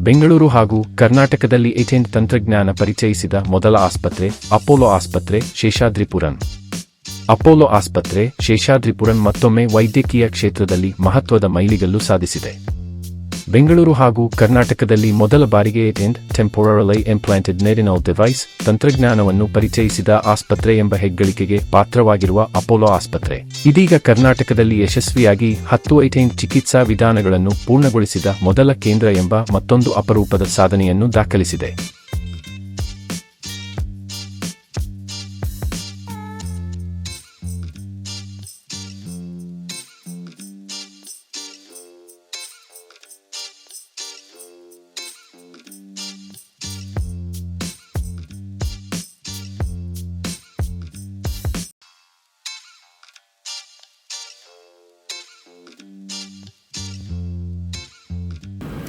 ಬೆಂಗಳೂರು ಹಾಗೂ ಕರ್ನಾಟಕದಲ್ಲಿ ಏಜೆಂಟ್ ತಂತ್ರಜ್ಞಾನ ಪರಿಚಯಿಸಿದ ಮೊದಲ ಆಸ್ಪತ್ರೆ ಅಪೋಲೋ ಆಸ್ಪತ್ರೆ ಶೇಷಾದ್ರಿಪುರಂ. ಅಪೋಲೋ ಆಸ್ಪತ್ರೆ ಶೇಷಾದ್ರಿಪುರಂ ಮತ್ತೊಮ್ಮೆ ವೈದ್ಯಕೀಯ ಕ್ಷೇತ್ರದಲ್ಲಿ ಮಹತ್ವದ ಮೈಲಿಗಲ್ಲು ಸಾಧಿಸಿದೆ. ಬೆಂಗಳೂರು ಹಾಗೂ ಕರ್ನಾಟಕದಲ್ಲಿ ಮೊದಲ ಬಾರಿಗೆ ಏಜೆಂಟ್ ಟೆಂಪೊರಲಿ ಇಂಪ್ಲಾಂಟೆಡ್ ನ್ಯೂರಲ್ ಡಿವೈಸ್ ತಂತ್ರಜ್ಞಾನವನ್ನು ಪರಿಚಯಿಸಿದ ಆಸ್ಪತ್ರೆ ಎಂಬ ಹೆಗ್ಗಳಿಕೆಗೆ ಪಾತ್ರವಾಗಿರುವ ಅಪೋಲೋ ಆಸ್ಪತ್ರೆ ಇದೀಗ ಕರ್ನಾಟಕದಲ್ಲಿ ಯಶಸ್ವಿಯಾಗಿ 10 ಏಜೆಂಟ್ ಚಿಕಿತ್ಸಾ ವಿಧಾನಗಳನ್ನು ಪೂರ್ಣಗೊಳಿಸಿದ ಮೊದಲ ಕೇಂದ್ರ ಎಂಬ ಮತ್ತೊಂದು ಅಪರೂಪದ ಸಾಧನೆಯನ್ನು ದಾಖಲಿಸಿದೆ.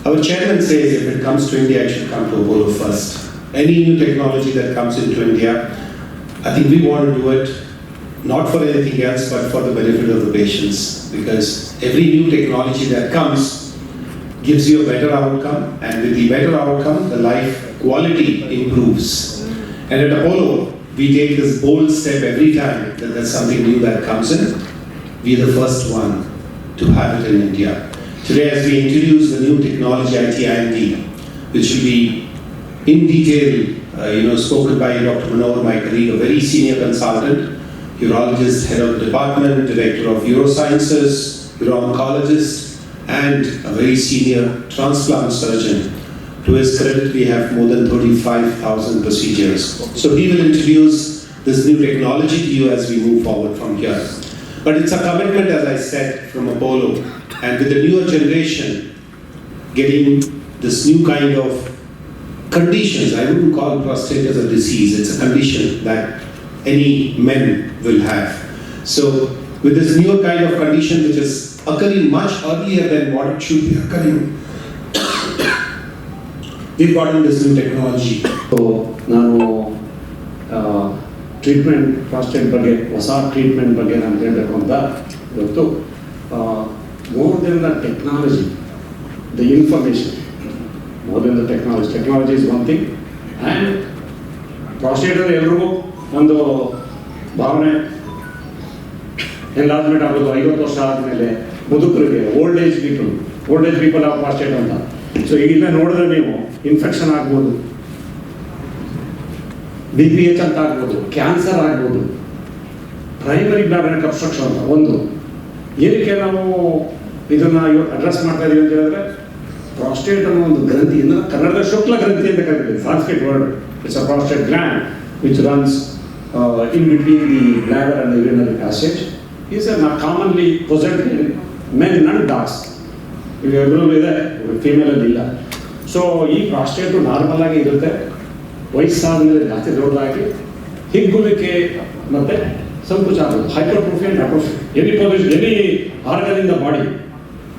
Our chairman says if it comes to India, it should come to Apollo first. Any new technology that comes into India, I think we want to do it not for anything else but for the benefit of the patients, because every new technology that comes gives you a better outcome, and with the better outcome, the life quality improves. And at Apollo, we take this bold step every time that there's something new that comes in. We are the first one to have it in India. Today, as we introduce the new technology IT-IMD, which will be in detail, spoken by Dr. Manohar, my colleague, a very senior consultant, urologist, head of the department, director of urosciences, uro-oncologist, and a very senior transplant surgeon. To his credit, we have more than 35,000 procedures. So he will introduce this new technology to you as we move forward from here. But it's a commitment, as I said, from Apollo. And with the newer generation getting this new kind of conditions, I wouldn't call prostate as a disease, it's a condition that any men will have. So with this newer kind of condition which is occurring much earlier than what it should be occurring, we've gotten this new technology. So ನಾನು treatment prostate ಬಗ್ಗೆ ಹೊಸ treatment ಬಗ್ಗೆ ನಾನು ಹೇಳಬೇಕು ಅಂತ ಇವತ್ತು more than the technology, the information, more than the technology. Technology is one thing, and prostate ಎಲ್ಲರಿಗೂ ಒಂದು ಭಾವನೆ ಎನ್ಲಾರ್ಜ್ಮೆಂಟ್ ಆಗೋದು 50 ವರ್ಷ ಆದಮೇಲೆ ಮುದುಕರಿಗೆ old age people of prostate ಅಂತ. ಸೊ ಈಗ ನೋಡಿದ್ರೆ ನೀವು ಇನ್ಫೆಕ್ಷನ್ ಆಗ್ಬೋದು, BPH ಅಂತ ಆಗ್ಬೋದು, ಕ್ಯಾನ್ಸರ್ ಆಗ್ಬೋದು, ಪ್ರೈಮರಿ ಬ್ಲಾಡರ್ ಅಬ್ಸ್ಟ್ರಕ್ಷನ್ ಅಂತ ಒಂದು. ಏನಕ್ಕೆ ನಾವು ಇದನ್ನ ಅಡ್ರೆಸ್ ಮಾಡ್ತಾ ಇದೀವಿ ಅಂತ ಹೇಳಿದ್ರೆ, ಪ್ರಾಸ್ಟೇಟ್ ಅನ್ನೋ ಒಂದು ಗ್ರಂಥಿ, ಕನ್ನಡದ ಶುಕ್ಲ ಗ್ರಂಥಿ ಅಂತ ಕರೀತೀವಿ, Sanskrit word. It's a prostate gland which runs in between the bladder and the urinary passage. Is not commonly present in men and dogs. If everyone ಇದೆ, ಫೀಮೇಲ್ ಅಲ್ಲಿ ಇಲ್ಲ. ಸೊ ಈ ಪ್ರಾಸ್ಟೇಟ್ ನಾರ್ಮಲ್ ಆಗಿ ಇರುತ್ತೆ, ವಯಸ್ಸಾದ್ಮೇಲೆ ಜಾಸ್ತಿ ದೊಡ್ಡದಾಗಿ ಹಿಗ್ಗುವಿಕೆ ಮತ್ತೆ ಸಂಕುಚ ಆಗೋದು, hypertrophy and atrophy. Any organ in the body,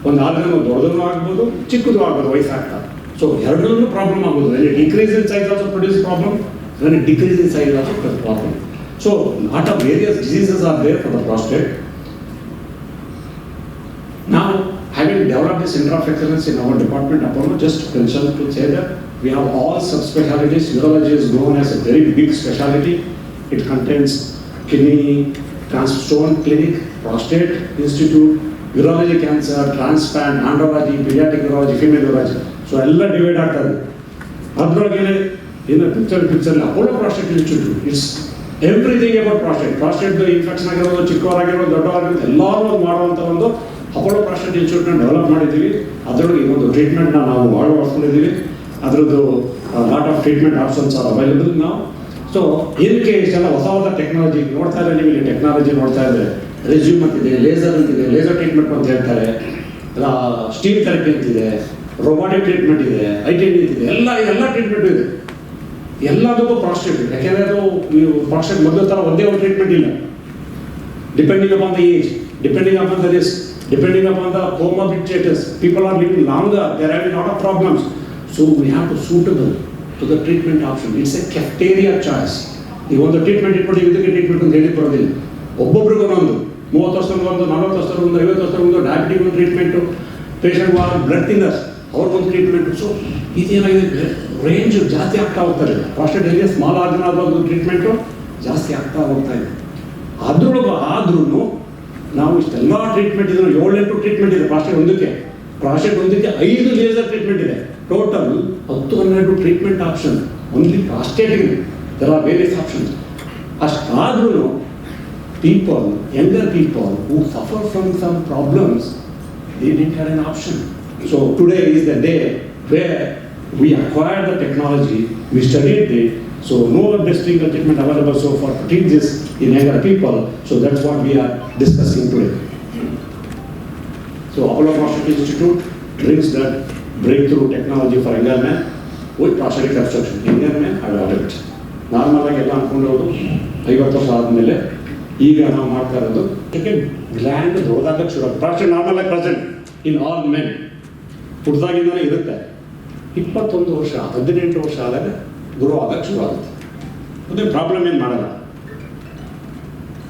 ಒಂದು ಆರ್ಗನ್ ದೊಡ್ಡದೂ ಆಗ್ಬೋದು, ಚಿಕ್ಕದು ಆಗ್ಬೋದು ವಯಸ್ಸಾಗ್ತಾ. ಸೊ ಎರಡರಲ್ಲೂ ಪ್ರಾಬ್ಲಮ್ ಆಗ್ಬೋದು. Decrease in size also produce problem, when it decreases in size also causes problem. So lot of various diseases are there for the prostate. Now, having developed this center of excellence in our department, Apollo, just concerned to say that we have all subspecialties. Urology is known as a very big specialty. It contains kidney, stone clinic, prostate institute, urology, cancer, transplant, andrology, pediatric urology, female urology. So all divide ಆಗ್ತದೆ. ಅದರೊಳಗೆ in a picture Apollo Prostate Institute, it's everything about prostate. Prostate infection ಆಗಿರೋದು, ಚಿಕ್ಕವರಾಗಿರೋದು, ದೊಡ್ಡವರಾಗಿರೋದು ಎಲ್ಲರೂ ಮಾಡುವಂಥ ಒಂದು Apollo prostate ಇನ್ಸ್ಟಿಟ್ಯೂಟ್ನ develop ಮಾಡಿದ್ದೀವಿ. ಅದರೊಳಗೆ ಈ ಒಂದು ಟ್ರೀಟ್ಮೆಂಟ್ನ ನಾವು ಅಳವಡಿಸ್ಕೊಂಡಿದ್ದೀವಿ. ಅದರದ್ದು lot of treatment options are available ನಾವು. ಸೊ ಏನಕ್ಕೆ ಇಷ್ಟೆಲ್ಲ ಹೊಸ ಹೊಸ ಟೆಕ್ನಾಲಜಿ ನೋಡ್ತಾ ಇದ್ದಾರೆ, ನೀವು ಇಲ್ಲಿ ಟೆಕ್ನಾಲಜಿ ನೋಡ್ತಾ ಇದ್ದಾರೆ. ರೆಸ್ಯೂಮ್ ಅಂತಿದೆ, ಲೇಸರ್ ಅಂತಿದೆ, ಲೇಸರ್ ಟ್ರೀಟ್ಮೆಂಟ್ ಅಂತ ಹೇಳ್ತಾರೆ, ಸ್ಟೀಮ್ ಥೆರಪಿ ಅಂತಿದೆ, ರೋಬೋಟಿಕ್ ಟ್ರೀಟ್ಮೆಂಟ್ ಇದೆ, ಐಟಿಡಿ ಅಂತಿದೆ, ಎಲ್ಲ ಟ್ರೀಟ್ಮೆಂಟು ಇದೆ. ಎಲ್ಲದಕ್ಕೂ ಪ್ರಾಸ್ಟೇಟ್, ಯಾಕೆಂದರೆ ಅದು ಪ್ರಾಸ್ಟೇಟ್ ಮೊದಲ ಥರ ಒಂದೇ ಒಂದು ಟ್ರೀಟ್ಮೆಂಟ್ ಇಲ್ಲ. Depending upon the age, depending upon the risk, depending upon the comorbid status, people are living longer, there having lot of problems. So we have to suitable to the treatment option. It's a cafeteria choice. ಈಗ ಒಂದು treatment ಇಟ್ಬಿಟ್ಟು ಇದಕ್ಕೆ treatment ಅಂತ ಹೇಳಿ ಬರೋದಿಲ್ಲ. ಒಬ್ಬೊಬ್ರಿಗೂ ಒಂದು 30 ವರ್ಷದೊಂದು, 40 ವರ್ಷದೊಂದು, 50 ವರ್ಷದೊಂದು, diabetic ಒಂದು treatment, patient blood thinners ಅವ್ರಿಗೊಂದು ಟ್ರೀಟ್ಮೆಂಟು. ಸೊ ಇದೇನಾಗಿದೆ, ರೇಂಜ್ ಜಾಸ್ತಿ ಆಗ್ತಾ ಹೋಗ್ತಾ ಇದೆ. ಪ್ರಾಸ್ಟೇಟ್ ಏರಿಯಾ ಸ್ಮಾಲ್ ಆದ್ರೂ ಟ್ರೀಟ್ಮೆಂಟು ಜಾಸ್ತಿ ಆಗ್ತಾ ಹೋಗ್ತಾ ಇದೆ. ಅದ್ರೊಳಗೆ ಆದ್ರೂ ನಾವು ಇಷ್ಟೆಲ್ಲ ಟ್ರೀಟ್ಮೆಂಟ್ ಇದೆ, 7-8 ಟ್ರೀಟ್ಮೆಂಟ್ ಇದೆ ಪ್ರಾಸ್ಟೇಟ್ ಒಂದಕ್ಕೆ. 5 ಲೇಸರ್ ಟ್ರೀಟ್ಮೆಂಟ್ ಇದೆ. ಟೋಟಲ್ 10-12 ಟ್ರೀಟ್ಮೆಂಟ್ ಆಪ್ಷನ್ ಓನ್ಲಿ ಪ್ರಾಸ್ಟೇಟ್ಗೆ. There are various options. ಅಷ್ಟಾದ್ರೂ people, younger people who suffer from some problems, they didn't have an option. So today is the day where we acquired the technology, we studied it, so no testing treatment available so far to treat this in younger people. So that's what we are discussing today. So Apollo Prostate Institute brings that breakthrough technology for younger men with prosthetic reconstruction. Younger men have adopted it. Normal ಆಗಿ ಎಲ್ಲ ಅನ್ಕೊಂಡಿರೋದು 50 ವರ್ಷ ಆದಮೇಲೆ ಈಗ ನಾವು ಮಾಡ್ತಾ ಇರೋದು gland ದೊಡ್ಡದಾಗಕ್ಕೆ ಶುರು. Prostate normal ಆಗಿ ಪ್ರೆಸೆಂಟ್ ಇನ್ ಆಲ್ ಮೆನ್ ಹುಡ್ದಾಗಿಂದಲೇ ಇರುತ್ತೆ. 21 ವರ್ಷ 18 ವರ್ಷ ಆದಾಗ ಗ್ರೋ ಆಗಕ್ಕೆ ಶುರು ಆಗುತ್ತೆ. ಅದೇ ಪ್ರಾಬ್ಲಮ್ ಏನು ಮಾಡಲ್ಲ.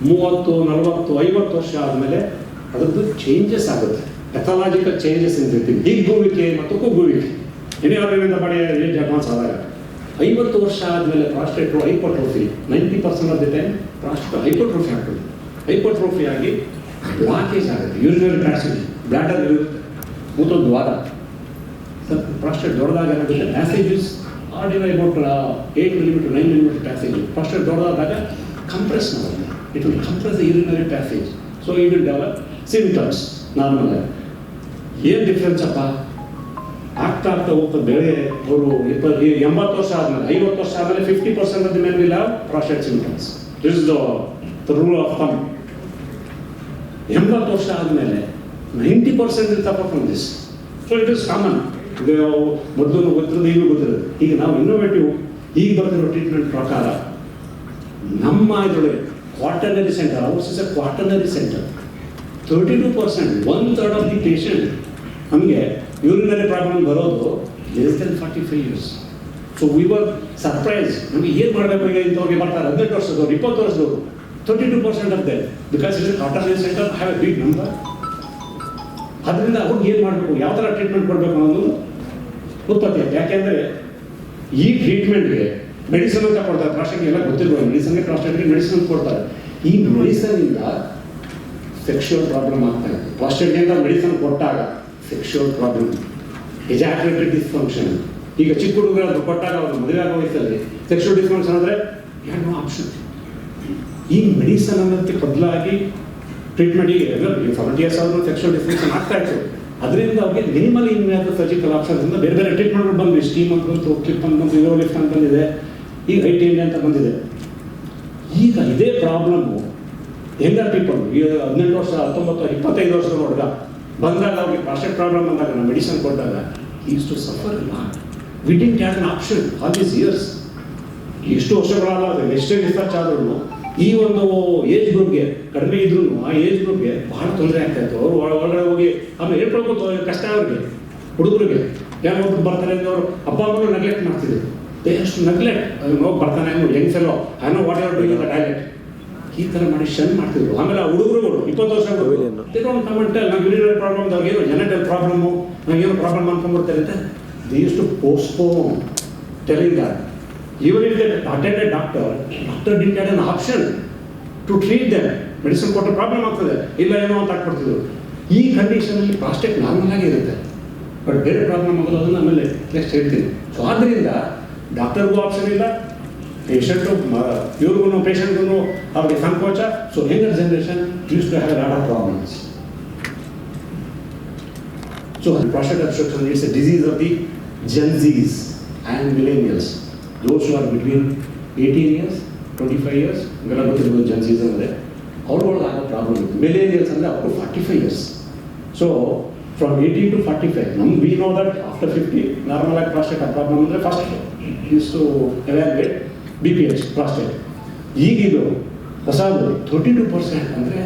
30, 40, 50 ವರ್ಷ ಆದಮೇಲೆ ಅದರದ್ದು ಚೇಂಜಸ್ ಆಗುತ್ತೆ. ಪೆಥಾಲಜಿಕಲ್ ಚೇಂಜಸ್ ಇರ್ತೀವಿ. ಹಿಗ್ಗುವಿಕೆ ಮತ್ತು ಕುಗ್ಗುವಿಕೆ ಏನೇ ಅದರಿಂದ ಬಡ ಏಜ್ ಅಡ್ವಾನ್ಸ್ ಆದಾಗ 50 ವರ್ಷ ಆದಮೇಲೆ ಪ್ರಾಸ್ಟೇಟು ಹೈಪರ್ಟ್ರೋಫಿ 90% ಆಫ್ ದ ಟೈಮ್ ಪ್ರಾಸ್ಟೇಟ್ ಹೈಪರ್ಟ್ರೋಫಿ ಆಗ್ತದೆ. ಹೈಪರ್ಟ್ರೋಫಿ ಆಗಿ ಬ್ಲಾಕೇಜ್ ಆಗುತ್ತೆ. ಯೂರಿನರಿ ಪ್ಯಾಸೇಜ್ ಬ್ಲಾಡರ್ ಇರುತ್ತೆ, ಮೂತ್ರದ್ವಾರ. ಪ್ರಾಸ್ಟೇಟ್ ದೊಡ್ಡದಾಗ ಏನಾಗುತ್ತೆ, passages ordinary about 8 mm 9 mm passage. Prostate ದೊಡ್ಡದಾದಾಗ ಕಂಪ್ರೆಸ್ ಮಾಡುತ್ತೆ. It will compress the urinary passage. So it will develop symptoms. Normal ಆಗಿ ಏನು ಡಿಫ್ರೆನ್ಸ್ ಅಪ್ಪ ಆಗ್ತಾ ಹೋಗ್ತದೆ. ಬೇರೆ ಅವರು 80 ವರ್ಷ ಆದಮೇಲೆ 50 ವರ್ಷ ಆದಮೇಲೆ 50% of the men will have prostate symptoms. This is the rule of thumb. 80 ವರ್ಷ ಆದಮೇಲೆ 90% will suffer from this. So it is common. ಮೊದಲು ಗೊತ್ತಿರೋದು ಈಗಲೂ ಗೊತ್ತಿರೋದು. ಈಗ ನಾವು ಇನ್ನೋವೇಟಿವ್ ಈಗ ಬರ್ತಿರೋ ಟ್ರೀಟ್ಮೆಂಟ್ ಪ್ರಕಾರ ನಮ್ಮ ಇದರೊಳಗೆ quaternary centre, hours is A quaternary centre. 32%, 1/3 of the patient ನಮಗೆ ಯೂರಿನರಿ ಪ್ರಾಬ್ಲಮ್ ಬರೋದು less than 45 years. So we were surprise. ನಮಗೆ ಏನು ಮಾಡಬೇಕು ಈಗ ಇಂಥವ್ರಿಗೆ ಬರ್ತಾರೆ 18 ವರ್ಷದವ್ರು 20 ವರ್ಷದವರು 32% of them because it is quaternary centre have a big number. ಅದರಿಂದ ಅವ್ರಿಗೆ ಏನು ಮಾಡಬೇಕು, ಯಾವ ಥರ ಟ್ರೀಟ್ಮೆಂಟ್ ಕೊಡಬೇಕು ಅನ್ನೋದು ಉತ್ಪತ್ತಿ ಆಗುತ್ತೆ. ಯಾಕೆಂದರೆ ಈ ಟ್ರೀಟ್ಮೆಂಟ್ಗೆ ಮೆಡಿಸಿನ್ ಅಂತ ಕೊಡ್ತಾರೆ. ಪ್ರಾಸ್ಟೇಟ್ಗೆ ಎಲ್ಲ ಗೊತ್ತಿರುವ ಮೆಡಿಸನ್ಗೆ ಪ್ರಾಸ್ಟೇಟ್ಗೆ ಮೆಡಿಸಿನ್ ಕೊಡ್ತಾರೆ. ಈ ಮೆಡಿಸನ್ನಿಂದ ಸೆಕ್ಷುವಲ್ ಪ್ರಾಬ್ಲಮ್ ಆಗ್ತಾ ಇದೆ. ಪ್ರಾಸ್ಟೇಟ್ಗಿಂತ ಮೆಡಿಸಿನ್ ಕೊಟ್ಟಾಗ ಸೆಕ್ಷುವಲ್ ಪ್ರಾಬ್ಲಮ್, ಎಜಾಕ್ಯುಲೇಟರಿ ಡಿಸ್ಫಂಕ್ಷನ್. ಈಗ ಚಿಕ್ಕ ಹುಡುಗರು ಕೊಟ್ಟಾಗ ಅವರು ಮದುವೆ ಆಗೋ ವಯಸ್ಸಲ್ಲಿ ಸೆಕ್ಷುವಲ್ ಡಿಸ್ಫಂಕ್ಷನ್ ಆದರೆ ಎರಡು ಆಪ್ಷನ್. ಈ ಮೆಡಿಸನ್ ಅನ್ನೋದಕ್ಕೆ ಬದಲಾಗಿ ಟ್ರೀಟ್ಮೆಂಟಿಗೆ 70 years ಆದರೂ ಸೆಕ್ಷುವಲ್ ಡಿಸ್ಫಂಕ್ಷನ್ ಆಗ್ತಾ ಇತ್ತು. ಅದರಿಂದ ಅವ್ರಿಗೆ ಮಿನಿಮಲ್ ಇನ್ವ್ಯಾಸಿವ್ ಸರ್ಜಿಕಲ್ ಆಪ್ಷನ್ಸಿಂದ ಬೇರೆ ಬೇರೆ ಟ್ರೀಟ್ಮೆಂಟ್ಗಳು ಬಂದ್ವಿ. ಸ್ಟೀಮ್ ಅಂತ ಬಂತು, ಕ್ಲಿಪ್ ಅಂತ ಬಂತು, ಯೂರೋ ಲಿಫ್ಟ್ ಅಂತ ಬಂದಿದೆ, ಈಗ ರೈಟ್ ಇಂಡಿಯಾ ಅಂತ ಬಂದಿದೆ. ಈಗ ಇದೇ ಪ್ರಾಬ್ಲಮ್ಮು ಯಂಗರ್ ಪೀಪಲ್ 18 ವರ್ಷ 19, 25 ವರ್ಷದ ಹುಡುಗ ಬಂದಾಗ ಅವ್ರಿಗೆ ಪ್ರಾಸ್ಟೇಟ್ ಪ್ರಾಬ್ಲಮ್ ಬಂದಾಗ ನಾವು ಮೆಡಿಸಿನ್ ಕೊಟ್ಟಾಗ is to suffer lot. We didn't have an option all these years. ಎಷ್ಟು ವರ್ಷಗಳಾದ ಎಷ್ಟೇ ರಿಸರ್ಚ್ ಆದ್ರೂ ಈ ಒಂದು ಏಜ್ ಗ್ರೂಪ್ಗೆ ಕಡಿಮೆ ಇದ್ರೂ ಆ ಏಜ್ ಗ್ರೂಪ್ಗೆ ಬಹಳ ತೊಂದರೆ ಆಗ್ತಾ ಇತ್ತು. ಅವರು ಒಳಗಡೆ ಹೋಗಿ ಆಮೇಲೆ ಹೇಳ್ಕೊಳ್ಬೋದು ಕಷ್ಟ ಅವ್ರಿಗೆ, ಹುಡುಗರಿಗೆ. ಯಾರೊಬ್ರು ಬರ್ತಾರೆ ಅಂದ್ರೆ ಅವರು ಅಪ್ಪ ಅಮ್ಮನೂ ನೆಗ್ಲೆಕ್ಟ್ ಮಾಡ್ತಿದ್ರು. ದೇ ಅಷ್ಟು ನೆಗ್ಲೆಕ್ಟ್. ಹೋಗಿ ಬರ್ತಾನೆ Young fellow I know what are doing the toilet, ಈ ಥರ ಮಾಡಿ ಶನ್ ಮಾಡ್ತಿದ್ರು. ಆಮೇಲೆ ಆ ಹುಡುಗರುಗಳು 20 ವರ್ಷ ಕಮೆಂಟ್ ನಾವು ಯೂರಿನರಿ ಪ್ರಾಬ್ಲಮ್, ಅವ್ರಿಗೇನು ಜೆನೆಟಲ್ ಪ್ರಾಬ್ಲಮ್ಮು, ನಾವೇನು ಪ್ರಾಬ್ಲಮ್ ಅನ್ಕೊಂಡ್ಬಿಡ್ತಾರೆ ಅಂತ they use to postpone telling that. Even if they attended doctor didn't get an option to treat them. Medicine ಕೊಟ್ಟರೆ ಪ್ರಾಬ್ಲಮ್ ಆಗ್ತದೆ, ಇಲ್ಲ ಏನೋ ಅಂತ ಹಾಕ್ಬಿಡ್ತಿದ್ರು. ಈ ಕಂಡೀಷನಲ್ಲಿ ಪ್ರಾಸ್ಟೇಟ್ ನಾರ್ಮಲ್ ಆಗಿ ಇರುತ್ತೆ, ಬಟ್ ಬೇರೆ ಪ್ರಾಬ್ಲಮ್ ಆಗೋದು ಅದನ್ನು ಆಮೇಲೆ ನೆಕ್ಸ್ಟ್ ಹೇಳ್ತೀನಿ. ಸೊ ಆದ್ದರಿಂದ ಡಾಕ್ಟರ್ಗೂ ಆಪ್ಷನ್ ಇಲ್ಲ, ಪೇಷಂಟು ಇವ್ರಿಗೂ ಪೇಷಂಟ್ಗೂ ಅವ್ರಿಗೆ ಸಂಕೋಚ. So younger generation use to have lot of problems. So prostate obstruction it's a disease of the Gen Zs and millennials. Those who are between 18 years, 25 years, ಇವೆಲ್ಲ ಗೊತ್ತಿರ್ಬೋದು Gen Zs ಅಂದರೆ ಅವ್ರುಗಳಿಗೆ ಆಗೋ problem ಇತ್ತು. Millennials ಅಂದರೆ up to 45 years. So from 18 to 45, ನಮ್ಗೆ we know that after 50 normal ಆಗಿ prostate problem ಅಂದರೆ first use to evaluate BPH prostate. ಈಗಿದು ಹೊಸದು 32% ಅಂದರೆ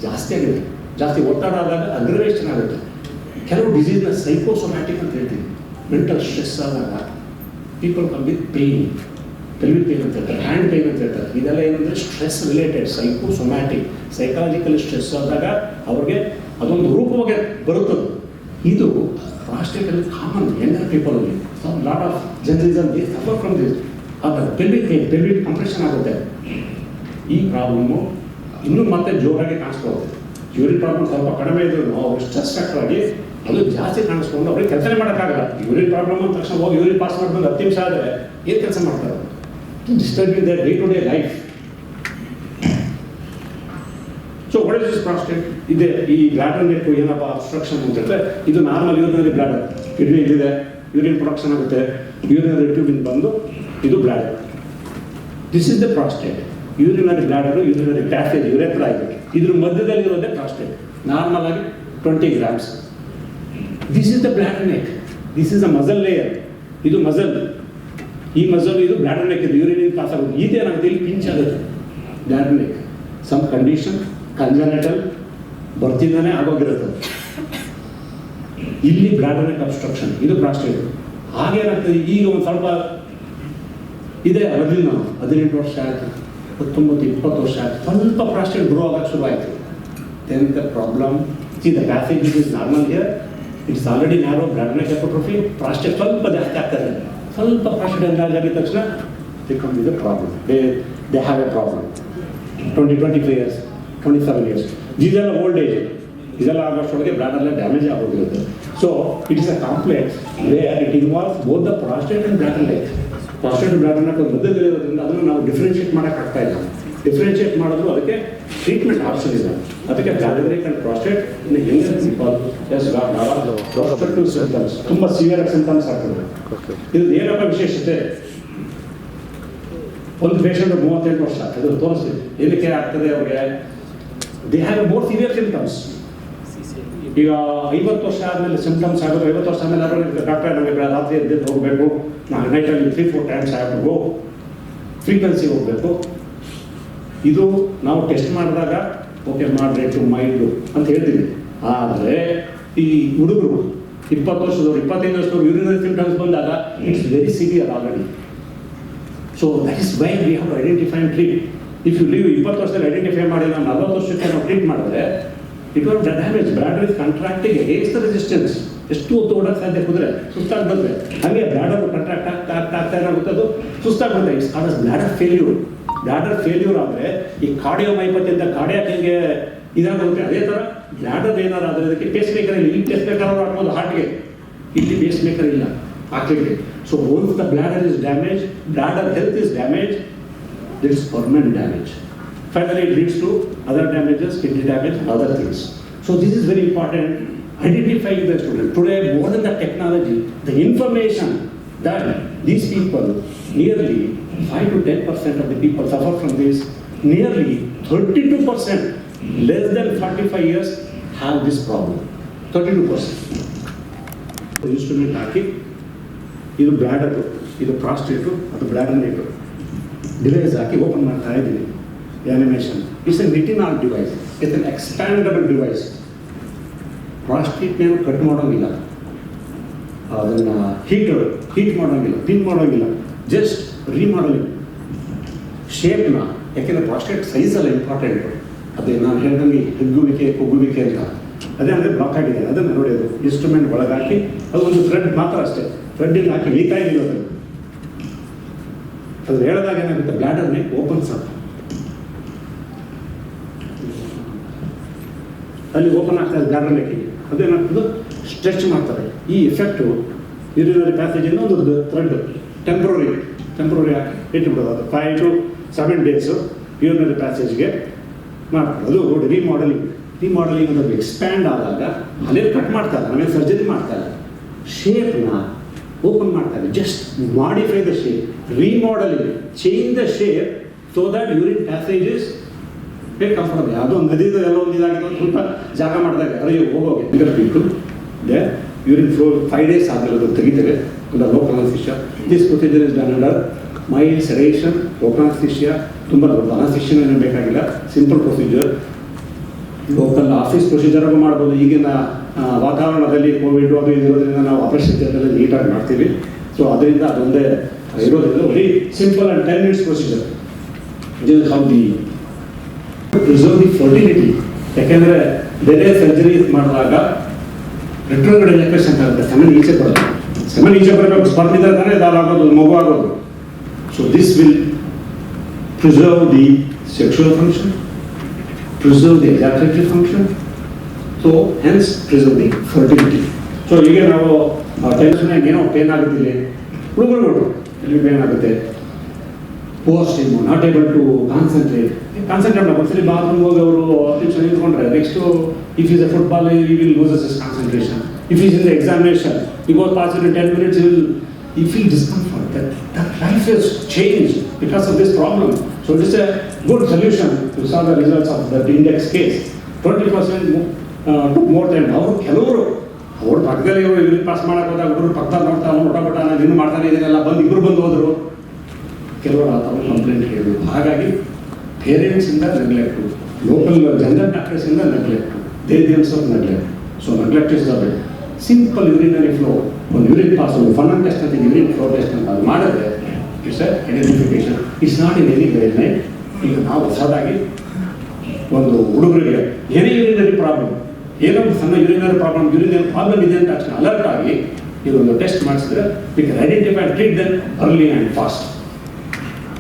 ಜಾಸ್ತಿ ಆಗಿದೆ. ಜಾಸ್ತಿ ಒತ್ತಡ ಆದಾಗ ಅಗ್ರವೇಷನ್ ಆಗುತ್ತೆ. ಕೆಲವು ಡಿಸೀಸ್ನ ಸೈಕೋಸೊಮ್ಯಾಟಿಕ್ ಅಂತ ಹೇಳ್ತೀವಿ. ಮೆಂಟಲ್ ಸ್ಟ್ರೆಸ್ ಆದಾಗ people come with pain, pelvic pain ಅಂತ ಹೇಳ್ತಾರೆ, ಹ್ಯಾಂಡ್ ಪೇಯ್ನ್ ಅಂತ ಹೇಳ್ತಾರೆ. ಇದೆಲ್ಲ ಏನಂದರೆ stress related psychosomatic. Psychological stress ಆದಾಗ ಅವ್ರಿಗೆ ಅದೊಂದು ರೂಪವಾಗಿ ಬರುತ್ತದೆ. ಇದು ಪ್ರಾಸ್ಟೇಟಲ್ಲಿ ಕಾಮನ್ ಯಂಗರ್ ಪೀಪಲಲ್ಲಿ ಲಾಟ್ ಆಫ್ ಜನರಿಸಮ್ ದೇ ಸಫರ್ ಫ್ರಮ್ ದಿಸ್. ಅದು ಪೆಲ್ವಿಕ್ ಕಂಪ್ರೆಷನ್ ಆಗುತ್ತೆ. ಈ ಪ್ರಾಬ್ಲಮ್ಮು ಇನ್ನೂ ಮತ್ತೆ ಜೋರಾಗಿ ಕಾಣಿಸ್ಕೊಳ್ಳುತ್ತೆ. ಯೂರಿನ್ ಪ್ರಾಬ್ಲಮ್ ಸ್ವಲ್ಪ ಕಡಿಮೆ ಇದ್ರು ನಾವು ಸ್ಟ್ರೆಸ್ ಫ್ಯಾಕ್ಟರ್ ಆಗಿ ಅದು ಜಾಸ್ತಿ ಕಾಣಿಸ್ಕೊಂಡು ಅವ್ರಿಗೆ ಕೆಲಸನೇ ಮಾಡೋಕ್ಕಾಗಲ್ಲ. ಯೂರಿನ್ ಪ್ರಾಬ್ಲಮ್ ಅಂದ ತಕ್ಷಣ ಹೋಗಿ ಯೂರಿನ್ ಪಾಸ್ ಮಾಡ್ಕೊಂಡು 10 ನಿಮಿಷ ಆದರೆ ಏನು ಕೆಲಸ ಮಾಡ್ತಾರೆ? Disturbing their day-to-day life. So what is this prostate? ಇದೆ ಈ ಬ್ಲಾಡರ್ ನೆಟ್ ಏನಪ್ಪ ಅಬ್ಸ್ಟ್ರಕ್ಷನ್ ಅಂತಂದರೆ ಇದು ನಾರ್ಮಲ್ ಯೂರಿನರಿ ಬ್ಲಾಡರ್. ಕಿಡ್ನಿ ಇಲ್ಲಿದೆ, ಯೂರಿನ್ ಪ್ರೊಡಕ್ಷನ್ ಆಗುತ್ತೆ, ಯೂರಿನರಿ ಟ್ಯೂಬಿಂಗ್ ಬಂದು ಇದು bladder. This is the prostate. Urinary bladder, urinary passage, urethra ಇದೆ. ಇದ್ರ ಮಧ್ಯದಲ್ಲಿರೋದೇ ಪ್ರಾಸ್ಟೇಟ್. ನಾರ್ಮಲ್ ಆಗಿ 20 grams. This is the bladder neck. This is a muscle layer. ಇದು muscle. ಈ ಮಸಲ್ ಇದು ಬ್ಲಾಡರ್ ನೆಕ್ ಇದು ಯೂರಿನ್ ಪಾಸ್ ಆಗೋದು. ಇದೇನಾಗುತ್ತೆ, ಇಲ್ಲಿ ಪಿಂಚ್ ಆಗುತ್ತೆ bladder neck. Some condition congenital ಬರ್ತಿಂದಾನೆ ಆಗೋಗಿರುತ್ತೆ. ಇಲ್ಲಿ ಬ್ಲಾಡರ್ ನೆಕ್ ಅಬ್ಸ್ಟ್ರಕ್ಷನ್, ಇದು ಪ್ರಾಸ್ಟೇಟ್. ಹಾಗೇನಾಗ್ತದೆ, ಈಗ ಒಂದು ಸ್ವಲ್ಪ ಇದೆ ಮೊದಲು ನಾವು 18 ವರ್ಷ ಆಯಿತು, 19, 20 ವರ್ಷ ಆಯಿತು, ಸ್ವಲ್ಪ ಪ್ರಾಸ್ಟೇಟ್ ಗ್ರೋ ಆಗೋಕ್ಕೆ ಶುರು ಆಯಿತು. Then the problem see the passage is normal here, it's already narrow, bladder neck hypertrophy, prostate ಸ್ವಲ್ಪ ಜಾಸ್ತಿ ಆಗ್ತದೆ. ಸ್ವಲ್ಪ ಪ್ರಾಸ್ಟೇಟ್ ಎನ್ಲಾರ್ಜ್ ಆಗಿದ ತಕ್ಷಣ they come with the problem. They have a problem. 25 years, 27 years. ಇದೆಲ್ಲ ಓಲ್ಡ್ ಏಜ್. ಇದೆಲ್ಲ ಆಗೋಷ್ಟೊಳಗೆ ಬ್ಲಾಡರ್ನ ಡ್ಯಾಮೇಜ್ ಆಗೋಗಿರುತ್ತೆ. So it is a complex where it involves both the prostate and bladder neck. Prostate bladder neck ಮಧ್ಯದಲ್ಲಿರೋದ್ರಿಂದ ಅದನ್ನು ನಾವು differentiate ಮಾಡೋಕ್ಕಾಗ್ತಾ ಇಲ್ಲ. Differentiate ಮಾಡಿದ್ರು ಅದಕ್ಕೆ ಟ್ರೀಟ್ಮೆಂಟ್ ಆಪ್ಷನ್ ಇಲ್ಲ. ಅದಕ್ಕೆ ಬ್ಲಾಡರ್ ನೆಕ್ ಆ್ಯಂಡ್ ಪ್ರಾಸ್ಟೇಟ್ ಇನ್ನು ಯಂಗರ್ ಪೀಪಲ್ ಪ್ರಾಸ್ಪೆಕ್ಟಿವ್ ಸಿಂಪ್ಟಮ್ಸ್, ತುಂಬ ಸಿವಿಯರ್ ಸಿಂಪ್ಟಮ್ಸ್ ಆಗ್ತದೆ. ಇದು ಏನಪ್ಪ ವಿಶೇಷತೆ? ಒಂದು ಪೇಷಂಟ್ 38 ವರ್ಷ ಅದು ತೋರಿಸ್ತೀವಿ. ಏನಕ್ಕೆ ಆಗ್ತದೆ ಅವ್ರಿಗೆ? They have more severe symptoms. ಈಗ 50 ವರ್ಷ ಆದಮೇಲೆ ಸಿಂಪ್ಟಮ್ಸ್ ಆಗೋದು. 50 ವರ್ಷ ಆದಮೇಲೆ ಅವರು ಡಾಕ್ಟರ್ ನಮಗೆ ರಾತ್ರಿ ಎದ್ದು ಹೋಗಬೇಕು, ನಾನು ನೈಟಲ್ಲಿ 3-4 ಟೈಮ್ಸ್ ಆಗಬೇಕು, ಫ್ರೀಕ್ವೆನ್ಸಿ ಹೋಗಬೇಕು. ಇದು ನಾವು ಟೆಸ್ಟ್ ಮಾಡಿದಾಗ ಓಕೆ ಮಾಡ್ರೇಟು ಮೈಲ್ಡು ಅಂತ ಹೇಳ್ತೀವಿ. ಆದರೆ ಈ ಹುಡುಗರು 20 ವರ್ಷದವ್ರು 25 ವರ್ಷದವ್ರು ಯೂರಿನರಿ ಸಿಂಪ್ಟಮ್ಸ್ ಬಂದಾಗ it's very severe already. So that is why we have to identify and treat. If you leave 20 ವರ್ಷದಲ್ಲಿ ಐಡೆಂಟಿಫೈ ಮಾಡಿ ನಾವು 40 ವರ್ಷಕ್ಕೆ ನಾವು ಟ್ರೀಟ್ ಮಾಡಿದ್ರೆ it was damage. Bladder is contracting against the resistance. ಎಷ್ಟು ಹೊತ್ತು ಓಡೋಕ್ಕೆ ಸಾಧ್ಯ ಕುದುರೆ ಸುಸ್ತಾಗಿ ಬಂದರೆ ಹಾಗೆ ಬ್ಲಾಡರ್ ಕಂಟ್ರಾಕ್ಟ್ ಆಗ್ತಾ ಏನಾಗುತ್ತೆ, ಅದು ಸುಸ್ತಾಗಿ ಬಂದರೆ it's called bladder failure. Bladder failure ಆದರೆ ಈ ಕಾರ್ಡಿಯೋಮೈಪತಿ ಅಂತ ಕಾರ್ಡಿಯಾಕ್ ಹೆಂಗೆ ಇದಾಗುತ್ತೆ, ಅದೇ ಥರ ಬ್ಲಾಡರ್ ಏನಾರು ಆದರೆ ಅದಕ್ಕೆ ಪೇಸ್ ಮೇಕರ್ ಇಲ್ಲ. ಇಲ್ಲಿ ಪೇಸ್ ಮೇಕರ್ ಅವರು ಹಾಕ್ಬೋದು ಹಾರ್ಟ್ಗೆ, ಇಲ್ಲಿ ಪೇಸ್ ಮೇಕರ್ ಇಲ್ಲ ಹಾಕಲಿಕ್ಕೆ. So once the bladder is damaged, bladder health is damaged, there is permanent damage. Finally, it leads to other damages, kidney damage, other things. So this is very important. Identifying the student. Today, more than the technology, the information that these people, nearly 5 to 10% of the people suffer from this. Nearly 32%, less than 45 years, have this problem. 32%. The instrument ಹಾಕಿ ಇದು bladder, ಇದು ಪ್ರಾಸ್ಟೇಟು, ಅದು bladder ನೆಟ್ಟು device ಹಾಕಿ open ಮಾಡ್ತಾ ಇದ್ದೀನಿ. Animation it's a retinal device, it's an expandable device. ಪ್ರಾಸ್ಟೇಟ್ನೇನು cut ಮಾಡೋಂಗಿಲ್ಲ, ಅದನ್ನು heat ಮಾಡೋಂಗಿಲ್ಲ, ಪಿನ್ ಮಾಡೋಂಗಿಲ್ಲ, ಜಸ್ಟ್ ರೀಮಾಡಲಿಂಗ್ ಶೇಪ್ನ. ಯಾಕೆಂದರೆ ಪ್ರಾಸ್ಟೇಟ್ ಸೈಜಲ್ಲ ಇಂಪಾರ್ಟೆಂಟು. ಅದೇ ನಾನು ಹೇಳ್ದಂಗೆ ಹಿಗ್ಗುವಿಕೆ ಕುಗ್ಗುವಿಕೆ ಅಂತ ಅದೇ ಅಂದರೆ ಬ್ಲಾಕ್ ಆಗಿದೆ. ಅದನ್ನು ನೋಡಿ, ಅದು ಇನ್ಸ್ಟ್ರೂಮೆಂಟ್ ಒಳಗೆ ಹಾಕಿ ಅದು ಒಂದು ಥ್ರೆಡ್ ಮಾತ್ರ ಅಷ್ಟೇ, ಥ್ರೆಡ್ಡಿಂಗ್ ಹಾಕಿ ಲೀತಾ ಇರೋದು. ಅದು ಹೇಳಿದಾಗ ಏನಾಗುತ್ತೆ, ಬ್ಲಾಡರ್ ನೆಕ್ ಓಪನ್ಸ್ ಅಂತ ಅಲ್ಲಿ ಓಪನ್ ಆಗ್ತದೆ ಬ್ಲಾಡರ್ ನೆಕ್ಕಿಗೆ. ಅದೇನಾಗ್ತದೆ, ಸ್ಟ್ರೆಚ್ ಮಾಡ್ತಾರೆ. ಈ ಎಫೆಕ್ಟು ಯೂರಿನರಿ ಪ್ಯಾಸೇಜಿಂದ ಒಂದು ಥ್ರೆಡ್ ಟೆಂಪ್ರರಿ ಹಾಕಿ ಇಟ್ಟುಬಿಡೋದು. ಅದು 5 to 7 days ಯೂರಿನರಿ ಪ್ಯಾಸೇಜ್ಗೆ ಮಾಡ್ತಾರೆ. ಅದು ನೋಡಿ ರಿಮಾಡೆಲಿಂಗ್ ಅನ್ನೋದು ಎಕ್ಸ್ಪ್ಯಾಂಡ್ ಆದಾಗ ಅಲ್ಲೇ ಕಟ್ ಮಾಡ್ತಾರೆ, ನಮಗೆ ಸರ್ಜರಿ ಮಾಡ್ತಾರೆ, ಶೇಪ್ನ ಓಪನ್ ಮಾಡ್ತಾರೆ. Just modify the shape, remodelling, change the shape so that urine passages comfortable. ಯಾವುದೋ ಒಂದು ನದಿದು ಎಲ್ಲ ಒಂದು ಇದಾಗಿದೆ, ಸ್ವಲ್ಪ ಜಾಗ ಮಾಡಿದಾಗ ಅಯ್ಯೋ ಹೋಗೋಗೆ people they urine flow 5 days ಆದಮೇಲೆ ಅದು ತೆಗಿತೇವೆ ಒಂದು local anaesthesia. This procedure is done under mild sedation, local anaesthesia. ತುಂಬ ದೊಡ್ಡ ಅನಸ್ಥಿಷಿಯನ್ ಏನು ಬೇಕಾಗಿಲ್ಲ, ಸಿಂಪಲ್ ಪ್ರೊಸೀಜರ್. ಲೋಕಲ್ ಆಫೀಸ್ ಪ್ರೊಸೀಜರಾಗೂ ಮಾಡ್ಬೋದು. ಈಗಿನ ವಾತಾವರಣದಲ್ಲಿ ಕೋವಿಡ್ ಅದು ಇರೋದ್ರಿಂದ ನಾವು ಆಪರೇಷನ್ ಥಿಯೇಟರಲ್ಲಿ ನೀಟಾಗಿ ಮಾಡ್ತೀವಿ. ಸೊ ಅದರಿಂದ ಅದೊಂದೇ ಇರೋದ್ರಿಂದ very simple and 10 minutes procedure. This how the preserve the fertility. ಯಾಕೆಂದರೆ ಬೇರೆ ಸರ್ಜರೀಸ್ ಮಾಡಿದಾಗ ರೆಟ್ರೋಗ್ರೇಡ್ ಎಫೆಕ್ಟ್ಸ್ ಅಂತ ಆಗುತ್ತೆ, ಸೆಮೆನ್ ಈಚೆ ಬರೋದು. ಸೆಮೆನ್ ಈಚೆ ಬರಬೇಕು, ಸ್ಪರ್ಮ್ ಇದ್ದರೆ ತಾನೇ ಇದಾಗೋದು, ಮಗು ಆಗೋದು. So this will preserve the sexual function, preserve the ejaculatory function, so hence preserve the fertility. So ಈಗ ನಾವು ಟೆನ್ಷನ್ ಏನೋ ಪೇನ್ ಆಗುತ್ತಿಲ್ಲ, ಹುಡುಗರುಗಳು ಎಲ್ಲಿ ಪೇನ್ ಆಗುತ್ತೆ, poor stream, not able to concentrate ಒಂದ್ಸಲಿ ಬಾತ್ರೂಮ್ ಹೋಗಿ ಅವರು ನಿಮಿಷ ನಿಂತ್ಕೊಂಡ್ರೆ next if he's a football he will loses his concentration. If he's in the examination he goes past it in 10 minutes, he feel discomfort, that life has changed because of this problem. So it is a good solution to solve the results of that index case. 20% took more than ಕೆಲವರು ಅವ್ರು ಪಕ್ಕದಲ್ಲಿ ಇವ್ರಿಗೆ pass ಮಾಡಕ್ಕೆ ಹೋದಾಗ ಹುಡುಗರು ಪಕ್ಕದಲ್ಲಿ ನೋಡ್ತಾ ಅವ್ನು ಊಟ ನಾನು ಇನ್ನೂ ಮಾಡ್ತಾನೆ ಇದನ್ನೆಲ್ಲ ಇಬ್ಬರು ಬಂದು ಹೋದರು. ಕೆಲವರು ಆ ಥರ ಕಂಪ್ಲೇಂಟ್ ಹೇಳಿದ್ರು. ಹಾಗಾಗಿ ಪೇರೆಂಟ್ಸಿಂದ ನೆಗ್ಲೆಕ್ಟು, ಲೋಕಲ್ ಜನರಲ್ ಡಾಕ್ಟರ್ಸಿಂದ neglect, they themselves neglect. So neglect is the be simple urinary flow, ಒಂದು ಯೂರಿನ್ ಪಾಸ್, ಒಂದು ಫನನ್ ಟೆಸ್ಟ್ ಅಂತ ಯೂರಿನ್ ಫ್ಲೋ ಟೆಸ್ಟ್ ಅಂತ ಅದು ಮಾಡಿದ್ರೆ it's identification. It's not in any guideline. ಈಗ ನಾವು ಹೊಸದಾಗಿ ಒಂದು ಹುಡುಗರಿಗೆ ಏನೇ ಯೂರಿನರಿ ಪ್ರಾಬ್ಲಮ್, ಏನೋ ಸಣ್ಣ ಯೂರಿನರಿ ಪ್ರಾಬ್ಲಮ್ ಇದೆ ಅಂತ ತಕ್ಷಣ ಅಲರ್ಟ್ ಆಗಿ ಇದೊಂದು ಟೆಸ್ಟ್ ಮಾಡಿಸಿದ್ರೆ we can identify and treat them early and fast.